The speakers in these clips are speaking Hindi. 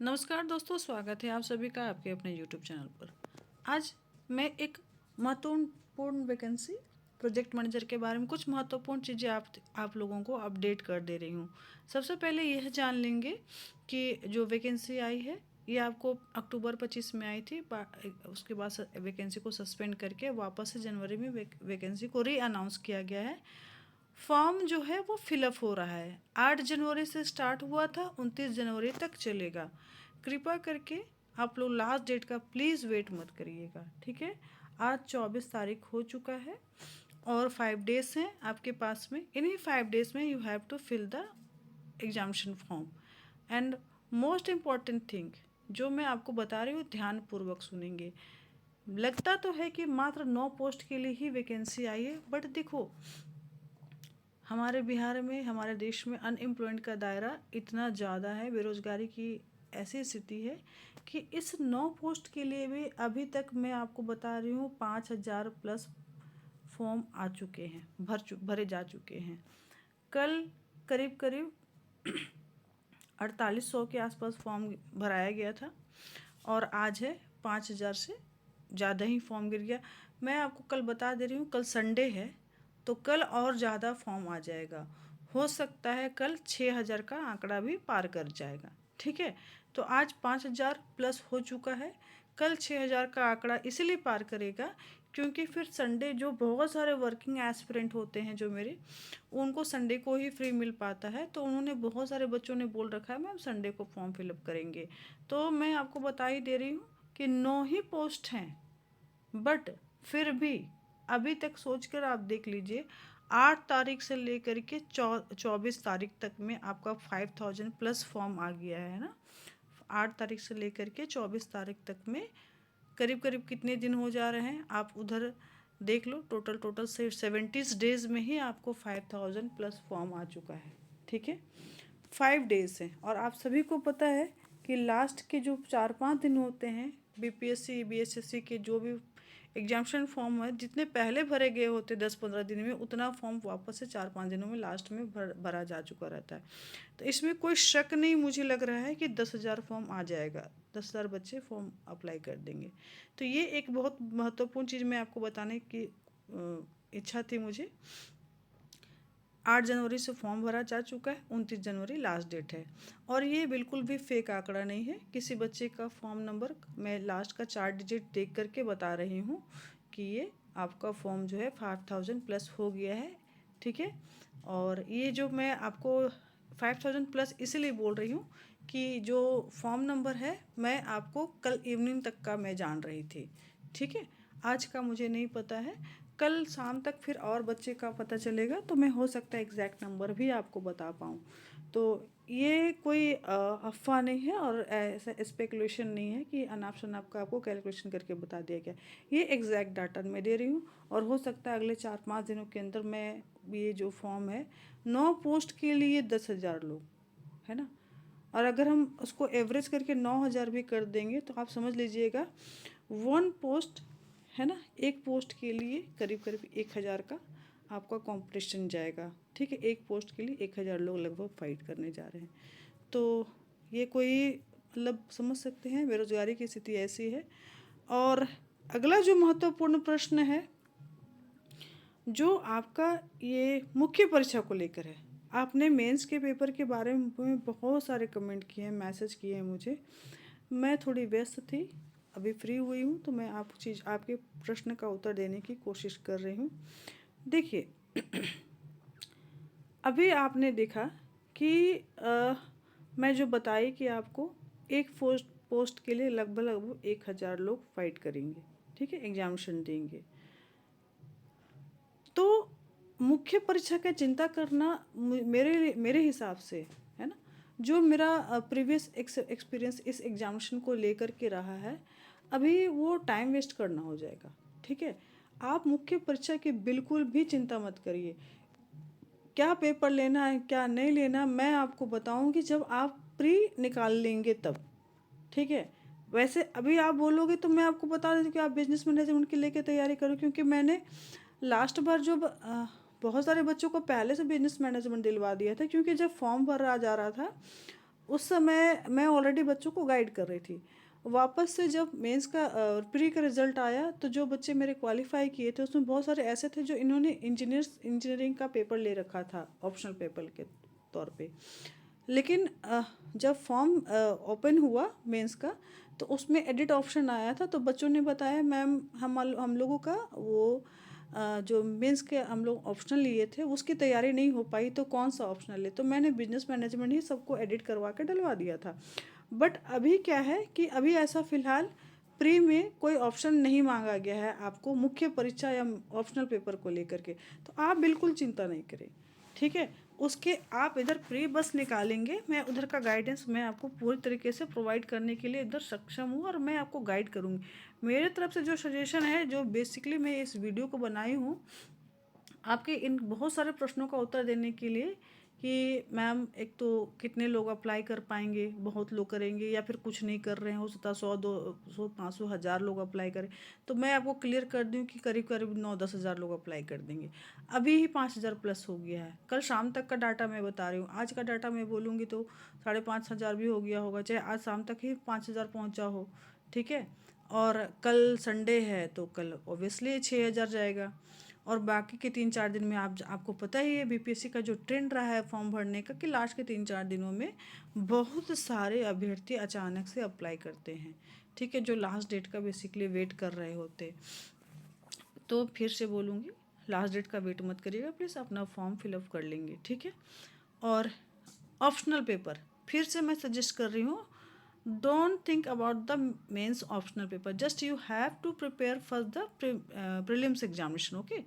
नमस्कार दोस्तों, स्वागत है आप सभी का आपके अपने YouTube चैनल पर। आज मैं एक महत्वपूर्ण वैकेंसी प्रोजेक्ट मैनेजर के बारे में कुछ महत्वपूर्ण चीज़ें आप लोगों को अपडेट कर दे रही हूँ। सबसे पहले यह जान लेंगे कि जो वैकेंसी आई है ये आपको अक्टूबर 25 में आई थी। उसके बाद वैकेंसी को सस्पेंड करके वापस से जनवरी में वैकेंसी को री अनाउंस किया गया है। फॉर्म जो है वो फिलअप हो रहा है। 8 जनवरी से स्टार्ट हुआ था, 29 जनवरी तक चलेगा। कृपया करके आप लोग लास्ट डेट का प्लीज़ वेट मत करिएगा, ठीक है। आज 24 तारीख हो चुका है और 5 डेज हैं आपके पास में। इन्हीं 5 डेज में you have to fill the examination form. And most important thing जो मैं आपको बता रही हूँ, ध्यानपूर्वक सुनेंगे। लगता तो है कि मात्र 9 पोस्ट के लिए ही वैकेंसी आई है, बट देखो हमारे बिहार में, हमारे देश में अनएम्प्लॉयमेंट का दायरा इतना ज़्यादा है, बेरोज़गारी की ऐसी स्थिति है कि इस 9 पोस्ट के लिए भी अभी तक मैं आपको बता रही हूँ 5,000 प्लस फॉर्म आ चुके हैं, भरे जा चुके हैं। कल करीब करीब 4800 के आसपास फॉर्म भराया गया था और आज है 5,000 से ज़्यादा ही फॉर्म गिर गया। मैं आपको कल बता दे रही हूँ, कल संडे है तो कल और ज़्यादा फॉर्म आ जाएगा। हो सकता है कल 6,000 का आंकड़ा भी पार कर जाएगा, ठीक है। तो आज 5,000 प्लस हो चुका है, कल 6,000 का आंकड़ा इसलिए पार करेगा क्योंकि फिर संडे जो बहुत सारे वर्किंग एस्पिरेंट होते हैं जो मेरे, उनको संडे को ही फ्री मिल पाता है। तो उन्होंने, बहुत सारे बच्चों ने बोल रखा है मैम संडे को फॉर्म फिलअप करेंगे। तो मैं आपको बता ही दे रही हूँ कि 9 ही पोस्ट हैं, बट फिर भी अभी तक सोचकर आप देख लीजिए, 8 तारीख से लेकर के 24 तारीख तक में आपका 5,000 प्लस फॉर्म आ गया है ना। 8 तारीख से लेकर के 24 तारीख तक में करीब करीब कितने दिन हो जा रहे हैं आप उधर देख लो। टोटल से 70 डेज में ही आपको 5,000 प्लस फॉर्म आ चुका है, ठीक है। 5 डेज हैं और आप सभी को पता है कि लास्ट के जो 4-5 दिन होते हैं बीपीएससी बीएसएससी के जो भी एग्जामिनेशन फॉर्म है, जितने पहले भरे गए होते 10-15 दिन में, उतना फॉर्म वापस से 4-5 दिनों में लास्ट में भरा जा चुका रहता है। तो इसमें कोई शक नहीं मुझे लग रहा है कि 10,000 फॉर्म आ जाएगा, 10,000 बच्चे फॉर्म अप्लाई कर देंगे। तो ये एक बहुत महत्वपूर्ण चीज़ मैं आपको बताने की इच्छा थी मुझे। 8 जनवरी से फॉर्म भरा जा चुका है, 29 जनवरी लास्ट डेट है। और ये बिल्कुल भी फेक आंकड़ा नहीं है। किसी बच्चे का फॉर्म नंबर मैं लास्ट का 4 डिजिट देख करके बता रही हूँ कि ये आपका फॉर्म जो है 5,000 प्लस हो गया है, ठीक है। और ये जो मैं आपको 5,000 प्लस इसलिए बोल रही हूँ कि जो फॉर्म नंबर है मैं आपको कल इवनिंग तक का मैं जान रही थी, ठीक है। आज का मुझे नहीं पता है, कल शाम तक फिर और बच्चे का पता चलेगा तो मैं हो सकता है एग्जैक्ट नंबर भी आपको बता पाऊँ। तो ये कोई अफवाह नहीं है और ऐसा स्पेकुलेशन नहीं है कि अनाप शनाप का आपको कैलकुलेशन करके बता दिया गया। ये एग्जैक्ट डाटा मैं दे रही हूँ और हो सकता है अगले 4-5 दिनों के अंदर मैं ये जो फॉर्म है 9 पोस्ट के लिए 10,000 लोग, है ना। और अगर हम उसको एवरेज करके 9,000 भी कर देंगे तो आप समझ लीजिएगा 1 पोस्ट, है ना, एक पोस्ट के लिए करीब करीब 1,000 का आपका कंपटीशन जाएगा, ठीक है। एक पोस्ट के लिए 1,000 लोग लगभग फाइट करने जा रहे हैं। तो ये कोई, मतलब समझ सकते हैं बेरोजगारी की स्थिति ऐसी है। और अगला जो महत्वपूर्ण प्रश्न है जो आपका ये मुख्य परीक्षा को लेकर है, आपने मेंस के पेपर के बारे में बहुत सारे कमेंट किए हैं, मैसेज किए हैं मुझे। मैं थोड़ी व्यस्त थी, अभी फ्री हुई हूँ तो मैं आपके प्रश्न का उत्तर देने की कोशिश कर रही हूँ। देखिए अभी आपने देखा कि मैं जो बताई कि आपको एक पोस्ट के लिए लगभग 1,000 लोग फाइट करेंगे, ठीक है, एग्जामिनेशन देंगे। तो मुख्य परीक्षा का चिंता करना मेरे हिसाब से, है ना, जो मेरा प्रीवियस एक्सपीरियंस इस एग्जामिनेशन को लेकर के रहा है, अभी वो टाइम वेस्ट करना हो जाएगा, ठीक है। आप मुख्य परीक्षा की बिल्कुल भी चिंता मत करिए। क्या पेपर लेना है क्या नहीं लेना मैं आपको बताऊंगी जब आप प्री निकाल लेंगे तब, ठीक है। वैसे अभी आप बोलोगे तो मैं आपको बता देती हूँ कि आप बिजनेस मैनेजमेंट की लेके तैयारी करो, क्योंकि मैंने लास्ट बार जो बहुत सारे बच्चों को पहले से बिजनेस मैनेजमेंट दिलवा दिया था, क्योंकि जब फॉर्म भरा जा रहा था उस समय मैं ऑलरेडी बच्चों को गाइड कर रही थी। वापस से जब मेंस का प्री का रिज़ल्ट आया तो जो बच्चे मेरे क्वालिफ़ाई किए थे उसमें बहुत सारे ऐसे थे जो इन्होंने इंजीनियरिंग का पेपर ले रखा था ऑप्शनल पेपर के तौर पे। लेकिन जब फॉर्म ओपन हुआ मेंस का तो उसमें एडिट ऑप्शन आया था, तो बच्चों ने बताया मैम हम लोगों का वो जो मेंस के हम लोग ऑप्शनल लिए थे उसकी तैयारी नहीं हो पाई, तो कौन सा ऑप्शनल है, तो मैंने बिजनेस मैनेजमेंट ही सबको एडिट करवा के डलवा दिया था। बट अभी क्या है कि अभी ऐसा फ़िलहाल प्री में कोई ऑप्शन नहीं मांगा गया है आपको मुख्य परीक्षा या ऑप्शनल पेपर को लेकर के, तो आप बिल्कुल चिंता नहीं करें, ठीक है। उसके आप इधर प्री बस निकालेंगे, मैं उधर का गाइडेंस मैं आपको पूरी तरीके से प्रोवाइड करने के लिए इधर सक्षम हूँ और मैं आपको गाइड करूँगी। मेरे तरफ से जो सजेशन है, जो बेसिकली मैं इस वीडियो को बनाई हूँ आपके इन बहुत सारे प्रश्नों का उत्तर देने के लिए कि मैम एक तो कितने लोग अप्लाई कर पाएंगे, बहुत लोग करेंगे या फिर कुछ नहीं कर रहे हैं, हो सकता है 100 200 500 हज़ार लोग अप्लाई करें, तो मैं आपको क्लियर कर दूं कि करीब करीब 9-10 हज़ार लोग अप्लाई कर देंगे। अभी ही 5,000 प्लस हो गया है, कल शाम तक का डाटा मैं बता रही हूँ, आज का डाटा मैं बोलूँगी तो 5,500 भी हो गया होगा, चाहे आज शाम तक ही 5,000 पहुँचा हो, ठीक है। और कल संडे है तो कल ओबियसली 6,000 जाएगा, और बाकी के 3-4 दिन में आपको पता ही है बीपीएससी का जो ट्रेंड रहा है फॉर्म भरने का कि लास्ट के 3-4 दिनों में बहुत सारे अभ्यर्थी अचानक से अप्लाई करते हैं, ठीक है, जो लास्ट डेट का बेसिकली वेट कर रहे होते। तो फिर से बोलूँगी, लास्ट डेट का वेट मत करिएगा प्लीज़, अपना फॉर्म फिलअप कर लेंगे, ठीक है। और ऑप्शनल पेपर फिर से मैं सजेस्ट कर रही हूँ, don't think about the mains optional paper, just you have to prepare for the prelims examination, okay.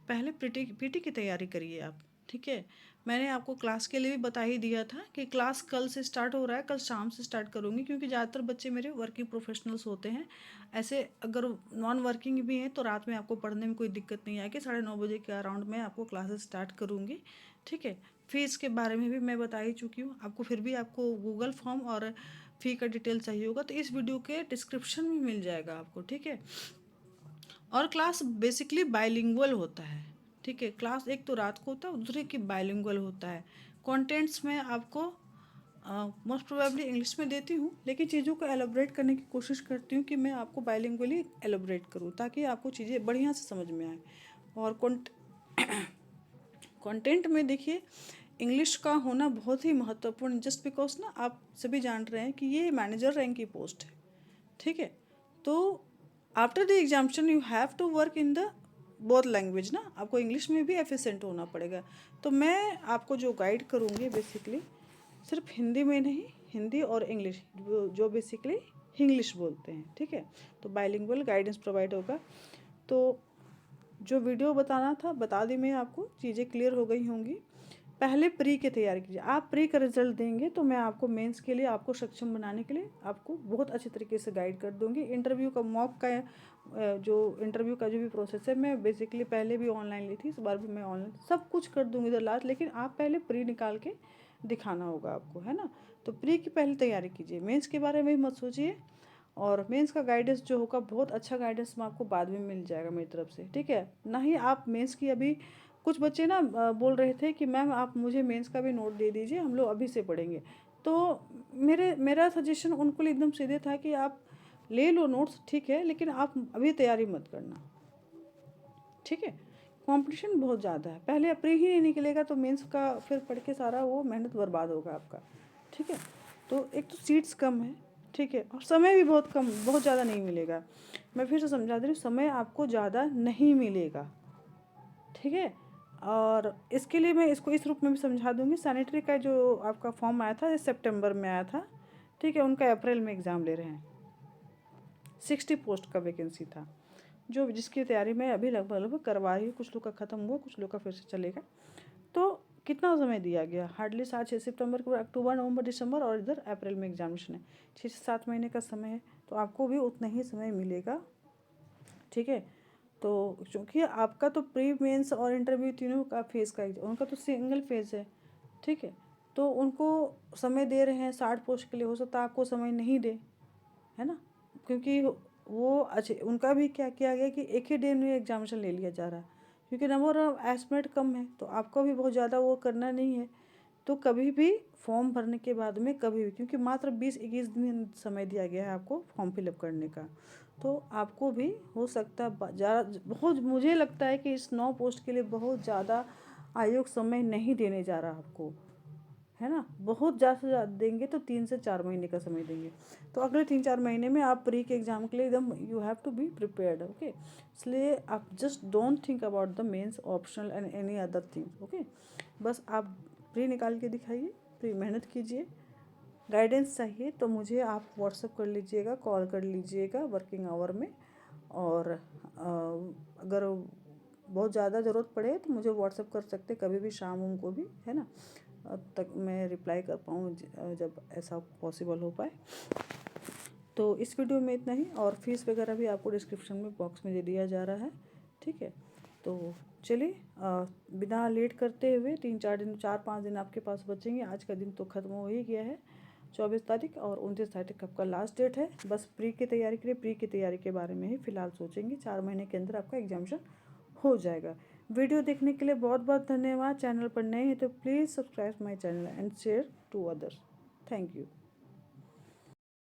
पहले पीटी की तैयारी करिए आप, ठीक है। मैंने आपको क्लास के लिए भी बता ही दिया था कि क्लास कल से स्टार्ट हो रहा है, कल शाम से स्टार्ट करूँगी, क्योंकि ज़्यादातर बच्चे मेरे वर्किंग प्रोफेशनल्स होते हैं। ऐसे अगर नॉन वर्किंग भी हैं तो रात में आपको पढ़ने में कोई दिक्कत नहीं आएगी, 9:30 बजे के अराउंड में आपको क्लासेस स्टार्ट करूँगी, ठीक है। फ़ीस के बारे में भी मैं बता ही चुकी हूँ आपको, फिर भी आपको गूगल फॉर्म और फ़ी का डिटेल चाहिए होगा तो इस वीडियो के डिस्क्रिप्शन में मिल जाएगा आपको, ठीक है। और क्लास बेसिकली बाइलिंगुअल होता है, ठीक है। क्लास एक तो रात को होता है, दूसरे की बाइलिंगुअल होता है। कंटेंट्स में आपको मोस्ट प्रोबेबली इंग्लिश में देती हूँ, लेकिन चीज़ों को एलोबरेट करने की कोशिश करती हूँ कि मैं आपको बाइलिंगुअली एलोबरेट करूँ ताकि आपको चीज़ें बढ़िया से समझ में आए। और कंटेंट में देखिए इंग्लिश का होना बहुत ही महत्वपूर्ण, जस्ट बिकॉज ना आप सभी जान रहे हैं कि ये मैनेजर रैंक की पोस्ट है, ठीक है। तो after the examination you have to work in the both language ना, आपको इंग्लिश में भी एफिशिएंट होना पड़ेगा। तो मैं आपको जो गाइड करूँगी बेसिकली सिर्फ हिंदी में नहीं, हिंदी और इंग्लिश जो बेसिकली इंग्लिश बोलते हैं, ठीक है। तो बाइलिंगुअल गाइडेंस प्रोवाइड होगा। तो जो वीडियो बताना था बता दी मैं आपको, चीज़ें क्लियर हो गई होंगी। पहले प्री की तैयारी कीजिए, आप प्री का रिजल्ट देंगे तो मैं आपको मेंस के लिए आपको सक्षम बनाने के लिए आपको बहुत अच्छे तरीके से गाइड कर दूंगी। इंटरव्यू का मॉक का जो इंटरव्यू का जो भी प्रोसेस है मैं बेसिकली पहले भी ऑनलाइन ली थी, इस बार भी मैं ऑनलाइन सब कुछ कर दूंगी इधर लास्ट, लेकिन आप पहले प्री निकाल के दिखाना होगा आपको, है ना। तो प्री की पहले तैयारी कीजिए, मेंस के बारे में मत सोचिए। और मेंस का गाइडेंस जो होगा बहुत अच्छा गाइडेंस में आपको बाद में मिल जाएगा मेरी तरफ से, ठीक है ना। ही आप मेंस की अभी कुछ बच्चे ना बोल रहे थे कि मैम आप मुझे मेंस का भी नोट दे दीजिए, हम लोग अभी से पढ़ेंगे। तो मेरा सजेशन उनको लिए एकदम सीधे था कि आप ले लो नोट्स, ठीक है, लेकिन आप अभी तैयारी मत करना, ठीक है। कंपटीशन बहुत ज़्यादा है, पहले अप्री ही नहीं निकलेगा तो मेंस का फिर पढ़ के सारा वो मेहनत बर्बाद होगा आपका, ठीक है। तो एक तो सीट्स कम है, ठीक है, और समय भी बहुत कम, बहुत ज़्यादा नहीं मिलेगा। मैं फिर से समझा दे रही हूँ, समय आपको ज़्यादा नहीं मिलेगा, ठीक है। और इसके लिए मैं इसको इस रूप में भी समझा दूंगी, सैनिटरी का जो आपका फॉर्म आया था सितंबर में आया था, ठीक है, उनका अप्रैल में एग्ज़ाम ले रहे हैं। 60 पोस्ट का वैकेंसी था, जो जिसकी तैयारी मैं अभी लगभग करवा रही हूँ, कुछ लोग का ख़त्म हुआ, कुछ लोग का फिर से चलेगा। तो कितना समय दिया गया, हार्डली 7-6 सितंबर को, अक्टूबर नवंबर दिसंबर और इधर अप्रैल में एग्जामिनेशन है, 6 से 7 महीने का समय है, तो आपको भी उतना ही समय मिलेगा, ठीक है। तो क्योंकि आपका तो प्री मेंस और इंटरव्यू तीनों का फेज़ का उनका तो सिंगल फेज़ है, ठीक है। तो उनको समय दे रहे हैं 60 पोस्ट के लिए, हो सकता है आपको समय नहीं दे, है ना, क्योंकि वो अच्छे उनका भी क्या किया गया कि एक ही डे में एग्जामिनेशन ले लिया जा रहा है, क्योंकि नंबर ऑफ एस्पिरेंट कम है, तो आपको भी बहुत ज़्यादा वो करना नहीं है। तो कभी भी फॉर्म भरने के बाद में कभी भी, क्योंकि मात्र 20-21 दिन समय दिया गया है आपको फॉर्म फिलअप करने का, तो आपको भी हो सकता है ज़्यादा, बहुत मुझे लगता है कि इस 9 पोस्ट के लिए बहुत ज़्यादा आयोग समय नहीं देने जा रहा आपको, है ना। बहुत ज़्यादा से ज़्यादा देंगे तो 3 से 4 महीने का समय देंगे। तो अगले 3-4 महीने में आप प्री के एग्ज़ाम के लिए एकदम you have to be prepared, okay. इसलिए आप just don't think about the mains, optional and any other things, okay. बस आप प्री निकाल के दिखाइए, प्री मेहनत कीजिए। गाइडेंस चाहिए तो मुझे आप व्हाट्सअप कर लीजिएगा, कॉल कर लीजिएगा वर्किंग आवर में। और अगर बहुत ज़्यादा ज़रूरत पड़े तो मुझे व्हाट्सअप कर सकते कभी भी, शाम को भी, है ना। तक मैं रिप्लाई कर पाऊँ जब ऐसा पॉसिबल हो पाए। तो इस वीडियो में इतना ही, और फीस वगैरह भी आपको डिस्क्रिप्शन में बॉक्स में दे दिया जा रहा है, ठीक है। तो चलिए बिना लेट करते हुए 3-4 दिन, 4-5 दिन आपके पास बचेंगे। आज का दिन तो ख़त्म हो ही गया है, 24 तारीख, और 29 तारीख आपका लास्ट डेट है। बस प्री की तैयारी के लिए, प्री की तैयारी के बारे में ही फ़िलहाल सोचेंगे। 4 महीने के अंदर आपका एग्जामिनेशन हो जाएगा। वीडियो देखने के लिए बहुत बहुत धन्यवाद। चैनल पर नए हैं तो please subscribe my channel and share to others. Thank you.